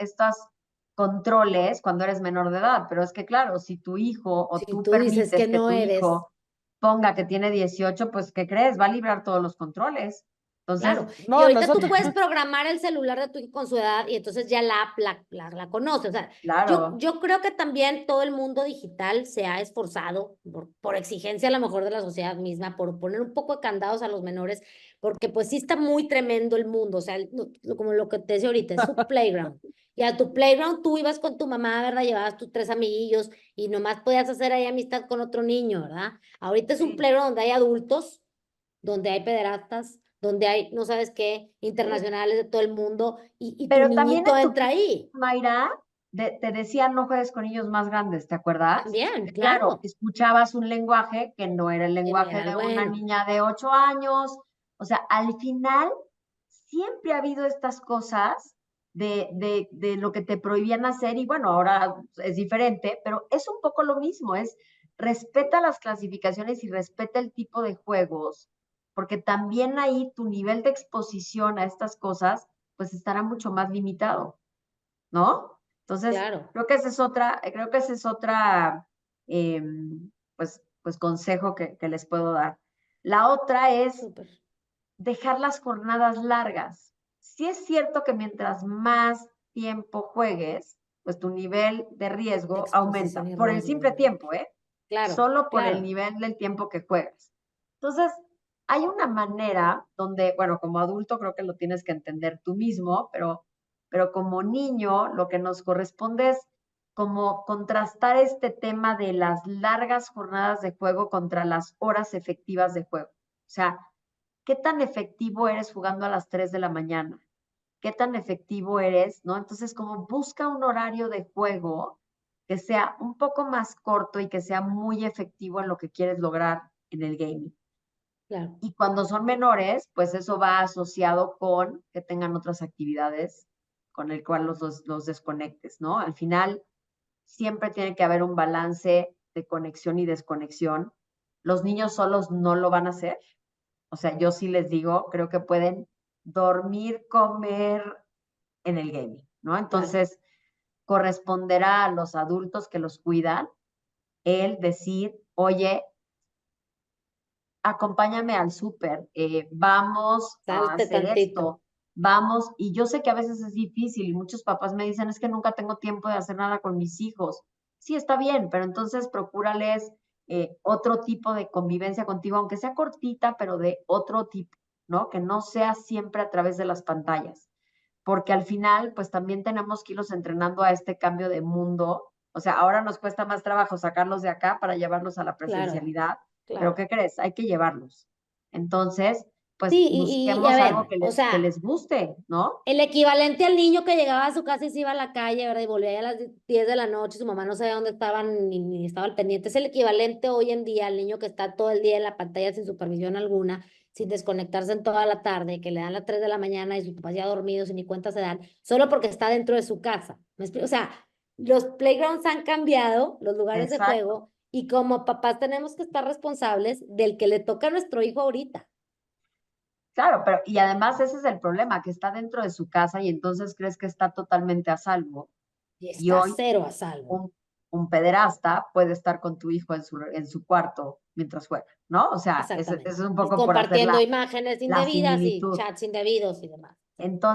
controles cuando eres menor de edad, pero es que claro, si tu hijo o Si tú tú dices que permites que no tu eres, hijo ponga que tiene 18, pues ¿qué crees? Va a librar todos los controles. Entonces, claro. Y no, ahorita tú nosotros, puedes programar el celular de tu hijo con su edad y entonces ya la app la conoce. O sea, claro, yo creo que también todo el mundo digital se ha esforzado por exigencia a lo mejor de la sociedad misma, por poner un poco de candados a los menores, porque pues sí está muy tremendo el mundo. O sea, como lo que te decía ahorita, es su playground. Y a tu playground tú ibas con tu mamá, ¿verdad? Llevabas tus 3 amiguillos y nomás podías hacer ahí amistad con otro niño, ¿verdad? Ahorita es un sí, playground donde hay adultos, donde hay pederastas, donde hay, no sabes qué, sí. internacionales de todo el mundo, y tu Pero también niñito en tu entra caso, ahí. Mayra, te decía no juegues con niños más grandes, ¿te acuerdas? También, Porque claro, claro, escuchabas un lenguaje que no era el que no lenguaje era el de una bueno. niña de 8 años. O sea, al final siempre ha habido estas cosas de lo que te prohibían hacer y bueno, ahora es diferente, pero es un poco lo mismo, es respeta las clasificaciones y respeta el tipo de juegos, porque también ahí tu nivel de exposición a estas cosas pues estará mucho más limitado, ¿no? Entonces, Claro, creo que esa es otra, eh, pues consejo que les puedo dar. La otra es súper. dejar las jornadas largas. Sí es cierto que mientras más tiempo juegues, pues tu nivel de De riesgo exposición aumenta, y por el riesgo, simple ¿verdad? tiempo, ¿eh? Claro, Solo por el claro. nivel del tiempo que juegas. Entonces, hay una manera donde, bueno, como adulto creo que lo tienes que entender tú mismo, pero como niño lo que nos corresponde es como contrastar este tema de las largas jornadas de juego contra las horas efectivas de juego. O sea, ¿qué tan efectivo eres jugando a las 3 de la mañana? ¿Qué tan efectivo eres? ¿No? Entonces, como busca un horario de juego que sea un poco más corto y que sea muy efectivo en lo que quieres lograr en el gaming. Claro, Y cuando son menores, pues eso va asociado con que tengan otras actividades con el cual los desconectes, ¿no? Al final, siempre tiene que haber un balance de conexión y desconexión. Los niños solos no lo van a hacer. O sea, yo sí les digo, creo que pueden dormir, comer en el gaming, ¿no? claro. Entonces, corresponderá a los adultos que los cuidan el decir, oye, acompáñame al súper, vamos a Salte hacer tantito. esto, vamos, y yo sé que a veces es difícil y muchos papás me dicen, es que nunca tengo tiempo de hacer nada con mis hijos. Sí, está bien, pero entonces procúrales otro tipo de convivencia contigo, aunque sea cortita, pero de otro tipo, ¿no? Que no sea siempre a través de las pantallas, porque al final, pues también tenemos que irlos entrenando a este cambio de mundo. O sea, ahora nos cuesta más trabajo sacarlos de acá para llevarlos a la Claro, presencialidad, pero claro. ¿qué crees? Hay que llevarlos. Entonces, pues Sí, y a busquemos algo ver, o que sea, les guste, ¿no? el equivalente al niño que llegaba a su casa y se iba a la calle, ¿verdad? Y volvía a las 10 de la noche, su mamá no sabía dónde estaban ni estaba al pendiente. Es el equivalente hoy en día al niño que está todo el día en la pantalla sin supervisión alguna, sin desconectarse en toda la tarde, que le dan las 3 de la mañana y sus papás ya dormidos y ni cuenta se dan, solo porque está dentro de su casa. ¿Me explico? O sea, los playgrounds han cambiado, los lugares de Exacto. juego, y como papás tenemos que estar responsables del que le toca a nuestro hijo ahorita. Claro, pero y además ese es el problema, que está dentro de su casa y entonces crees que está totalmente a salvo. Y Y está hoy cero a salvo. un, un pederasta puede estar con tu hijo en su cuarto mientras juega, ¿no? O sea, Exactamente. es un Y poco por hacer compartiendo imágenes la indebidas y similitud. chats indebidos y demás.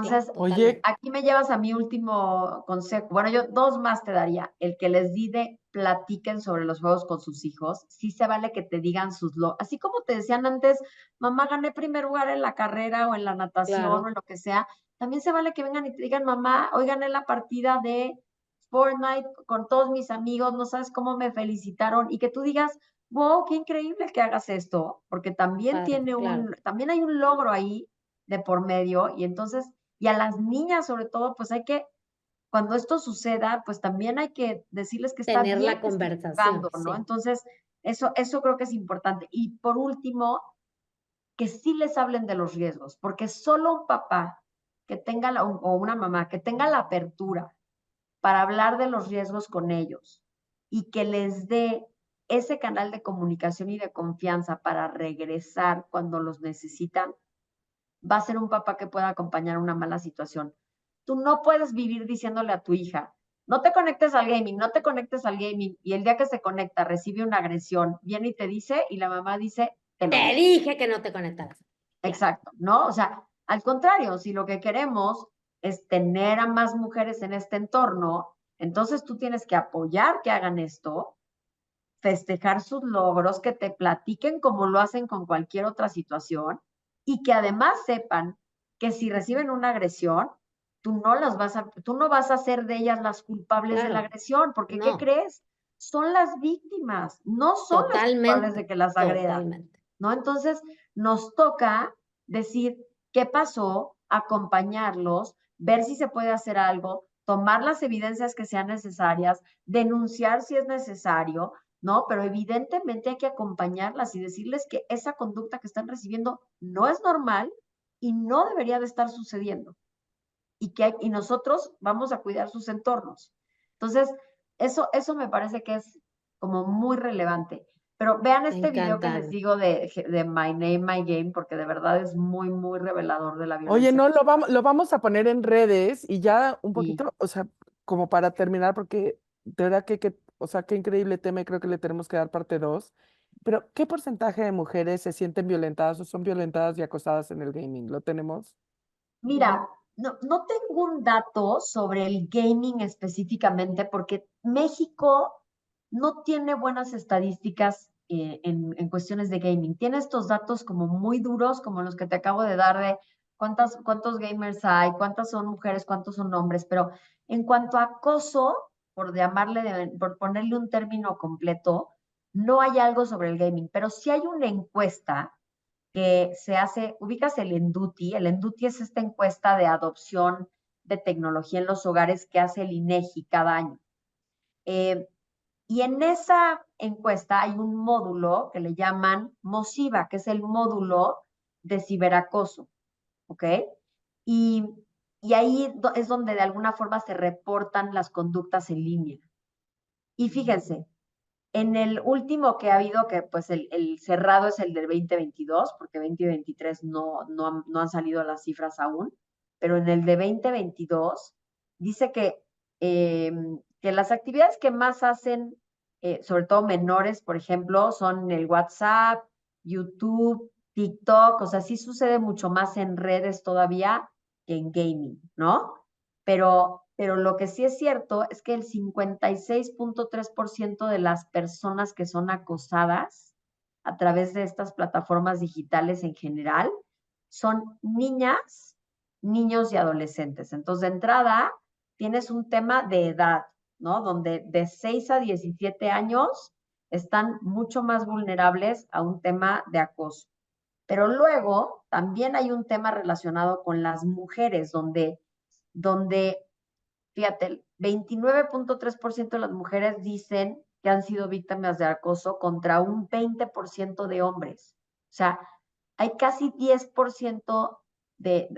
Sí, claro, Entonces, Oye, totalmente. aquí me llevas a mi último consejo. Bueno, yo dos más te daría. El que les dide, platiquen sobre los juegos con sus hijos. Sí se vale que te digan así como te decían antes, mamá, gané primer lugar en la carrera o en la natación o Claro, en lo que sea. También se vale que vengan y te digan, mamá, hoy gané la partida de Fortnite con todos mis amigos, no sabes cómo me felicitaron. Y que tú digas, wow, qué increíble que hagas esto, porque también padre, claro. también hay un logro ahí de por medio y entonces, y a las niñas sobre todo, pues hay que, cuando esto suceda, pues también hay que decirles que está Tener bien la que estén jugando, conversación, ¿no? sí. Entonces, eso creo que es importante. Y por último, que sí les hablen de los riesgos, porque solo un papá que tenga o una mamá que tenga la apertura para hablar de los riesgos con ellos y que les dé ese canal de comunicación y de confianza para regresar cuando los necesitan, va a ser un papá que pueda acompañar una mala situación. Tú no puedes vivir diciéndole a tu hija, no te conectes al gaming, no te conectes al gaming, y el día que se conecta recibe una agresión, viene y te dice, y la mamá dice, te lo Te dije. dije que no te conectaras. Claro, Exacto, ¿no? O sea, al contrario, si lo que queremos es tener a más mujeres en este entorno, entonces tú tienes que apoyar que hagan esto, festejar sus logros, que te platiquen como lo hacen con cualquier otra situación y que además sepan que si reciben una agresión, tú no vas a ser de ellas las culpables de la claro. agresión, porque ¿qué No, crees? Son las víctimas, no son las culpables de totalmente, que las agredan, totalmente. ¿no? Entonces, nos toca decir qué pasó, acompañarlos, ver si se puede hacer algo, tomar las evidencias que sean necesarias, denunciar si es necesario, ¿no? Pero evidentemente hay que acompañarlas y decirles que esa conducta que están recibiendo no es normal y no debería de estar sucediendo. Y nosotros vamos a cuidar sus entornos. Entonces, eso me parece que es como muy relevante. Pero vean Me este video que encanta, les Ana. digo de My Name, My Game, porque de verdad es muy, muy revelador de la oye, violencia. no, lo vamos a poner en redes y ya un Y poquito, o sea, como para terminar, porque de verdad o sea, qué increíble tema y creo que le tenemos que dar parte 2. Pero, ¿qué porcentaje de mujeres se sienten violentadas o son violentadas y acosadas en el gaming? ¿Lo tenemos? mira, no tengo un dato sobre el gaming específicamente porque México no tiene buenas estadísticas en cuestiones de gaming. Tiene estos datos como muy duros, como los que te acabo de dar de cuántos gamers hay, cuántas son mujeres, cuántos son hombres, pero en cuanto a acoso, por ponerle un término completo, no hay algo sobre el gaming, pero sí hay una encuesta que se hace, ubicas el Enduti es esta encuesta de adopción de tecnología en los hogares que hace el INEGI cada año. Eh, y en esa encuesta hay un módulo que le llaman MOSIVA, que es el módulo de ciberacoso, ¿ok? Y, y ahí es donde de alguna forma se reportan las conductas en línea. Y fíjense, en el último que ha habido, que pues el cerrado es el del 2022, porque 2023 no han salido las cifras aún, pero en el de 2022 dice que las actividades que más hacen, sobre todo menores, por ejemplo, son el WhatsApp, YouTube, TikTok, o sea, sí sucede mucho más en redes todavía que en gaming, ¿no? Pero lo que sí es cierto es que el 56.3% de las personas que son acosadas a través de estas plataformas digitales en general son niñas, niños y adolescentes. Entonces, de entrada, tienes un tema de edad, ¿no? Donde de 6 a 17 años están mucho más vulnerables a un tema de acoso. Pero luego también hay un tema relacionado con las mujeres, donde fíjate, el 29.3% de las mujeres dicen que han sido víctimas de acoso contra un 20% de hombres. O sea, hay casi 10%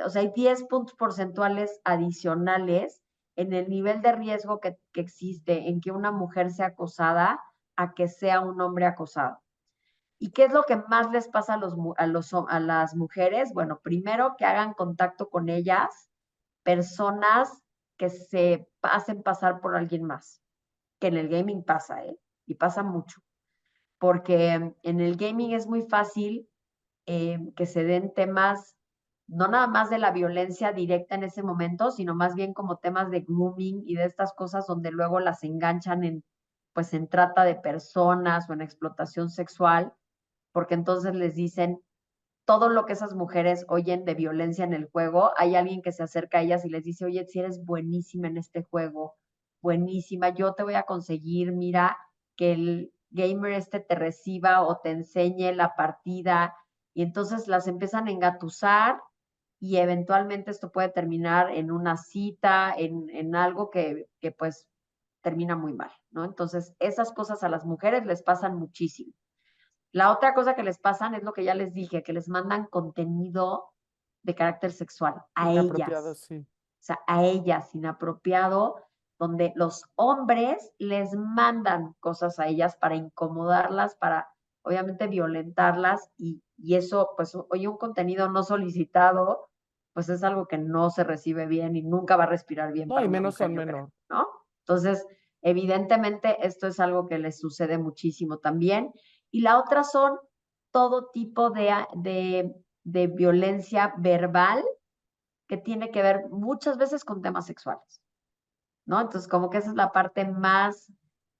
o sea, hay 10 puntos porcentuales adicionales en el nivel de riesgo que existe en que una mujer sea acosada a que sea un hombre acosado. ¿Y qué es lo que más les pasa a las mujeres? Bueno, primero que hagan contacto con ellas personas que se hacen pasar por alguien más, que en el gaming pasa, ¿eh? Y pasa mucho, porque en el gaming es muy fácil que se den temas, no nada más de la violencia directa en ese momento, sino más bien como temas de grooming y de estas cosas donde luego las enganchan pues en trata de personas o en explotación sexual, porque entonces les dicen, todo lo que esas mujeres oyen de violencia en el juego, hay alguien que se acerca a ellas y les dice, oye, si eres buenísima en este juego, buenísima, yo te voy a conseguir, mira, que el gamer este te reciba o te enseñe la partida, y entonces las empiezan a engatusar y eventualmente esto puede terminar en una cita, en algo que pues termina muy mal, ¿no? Entonces, esas cosas a las mujeres les pasan muchísimo. La otra cosa que les pasan es lo que ya les dije, que les mandan contenido de carácter sexual a Inapropiado, ellas, sí. o sea, a ellas, inapropiado, donde los hombres les mandan cosas a ellas para incomodarlas, para obviamente violentarlas y eso, pues, oye, un contenido no solicitado, pues es algo que no se recibe bien y nunca va a respirar bien No, para y una menos mujer, son yo creo, menor. ¿no? Entonces, evidentemente, esto es algo que les sucede muchísimo también. Y la otra son todo tipo de violencia verbal que tiene que ver muchas veces con temas sexuales, ¿no? Entonces, como que esa es la parte más,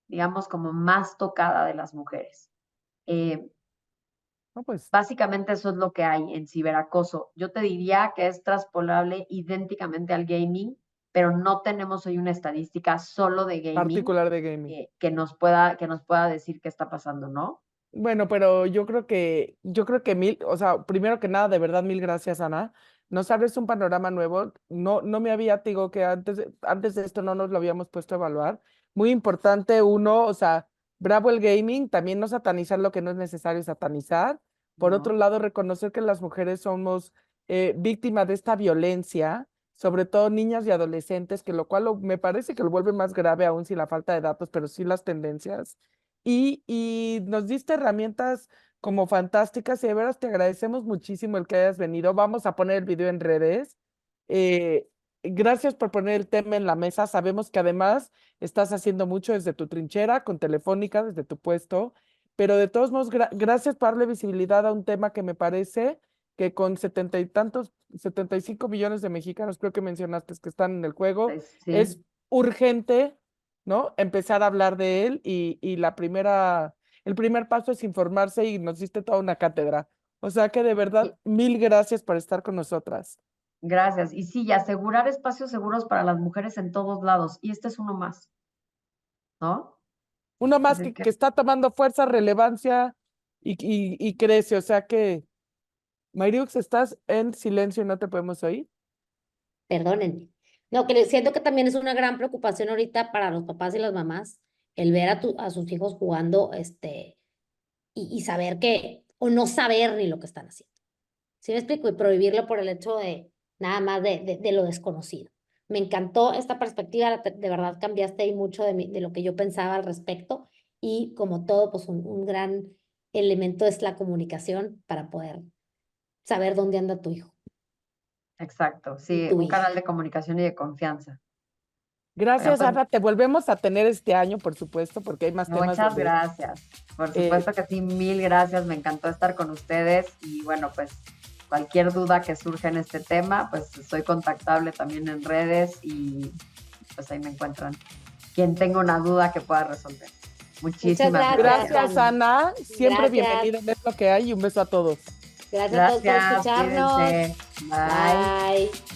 digamos, como más tocada de las mujeres. Eh, No, pues Básicamente eso es lo que hay en ciberacoso. Yo te diría que es traspolable idénticamente al gaming, pero no tenemos hoy una estadística solo de gaming particular de gaming. que nos pueda decir qué está pasando, ¿no? Bueno, pero yo creo que o sea, primero que nada, de verdad, mil gracias, Ana. Nos abres un panorama nuevo. No me había, te digo que antes de esto no nos lo habíamos puesto a evaluar. Muy importante, uno, o sea, bravo el gaming, también no satanizar lo que no es necesario satanizar. Por otro No, lado, reconocer que las mujeres somos víctimas de esta violencia, sobre todo niñas y adolescentes, que lo cual me parece que lo vuelve más grave aún sin la falta de datos, pero sí las tendencias. Y nos diste herramientas como fantásticas y de veras te agradecemos muchísimo el que hayas venido. Vamos a poner el video en redes. Eh, Gracias por poner el tema en la mesa. Sabemos que además estás haciendo mucho desde tu trinchera, con Telefónica, desde tu puesto, pero de todos modos, gracias por darle visibilidad a un tema que me parece que con 75 millones de mexicanos, creo que mencionaste que están en el juego, pues es sí. urgente, ¿no? Empezar a hablar de él y el primer paso es informarse y nos diste toda una cátedra. O sea que de verdad, Y mil gracias por estar con nosotras. gracias. Y sí, y asegurar espacios seguros para las mujeres en todos lados. Y este es uno más, ¿no? Uno más Así que, que que está tomando fuerza, relevancia y crece. O sea que, Mayriux, estás en silencio y no te podemos oír. Perdónenme. No, que siento que también es una gran preocupación ahorita para los papás y las mamás el ver a sus hijos jugando, y saber que, o no saber ni lo que están haciendo. ¿Sí me explico? Y prohibirlo por el hecho de nada más de lo desconocido. Me encantó esta perspectiva, de verdad cambiaste ahí mucho de lo que yo pensaba al respecto y como todo, pues un gran elemento es la comunicación para poder saber dónde anda tu hijo exacto, y sí, tu un hija. canal de comunicación y de confianza. Gracias, pues, Ana. Te volvemos a tener este año, por supuesto, porque hay más temas muchas donde gracias. Por supuesto que sí, mil gracias. Me encantó estar con ustedes y bueno, pues cualquier duda que surja en este tema, pues soy contactable también en redes y pues ahí me encuentran. Quien tenga una duda que pueda resolver. Muchísimas gracias, gracias. Gracias, Ana. Siempre Gracias. bienvenida en Es lo que hay y un beso a todos. Gracias a todos por Gracias, escucharnos. cuídense. Bye. Bye.